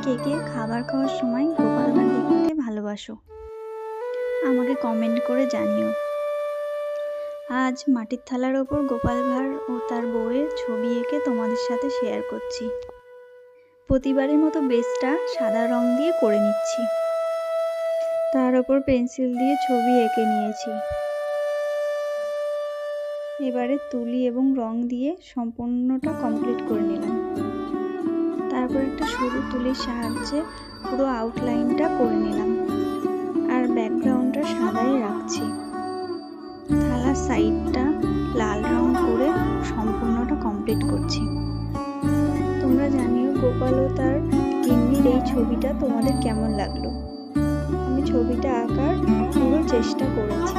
কে কে খাবার খাওয়ার সময় গোপাল ভাঁড় দেখতে ভালোবাসো আমাকে কমেন্ট করে জানিও। আজ মাটির থালার ওপর গোপাল ভাঁড় ও তার বউয়ের ছবি এঁকে তোমাদের সাথে শেয়ার করছি। প্রতিবারের মতো বেসটা সাদা রং দিয়ে করে নিচ্ছি। তার ওপর পেন্সিল দিয়ে ছবি এঁকে নিয়েছি। এবারে তুলি এবং রং দিয়ে সম্পূর্ণটা কমপ্লিট করে নিলাম। তারপর একটা সরু তুলির সাহায্যে পুরো আউটলাইনটা করে নিলাম আর ব্যাকগ্রাউন্ডটা সাদাই রাখছি। থালার সাইডটা লাল রং করে সম্পূর্ণটা কমপ্লিট করছি। তোমরা জানিও গোপাল ও তার গিন্নির এই ছবিটা তোমাদের কেমন লাগলো। আমি ছবিটা আঁকার পুরো চেষ্টা করেছি।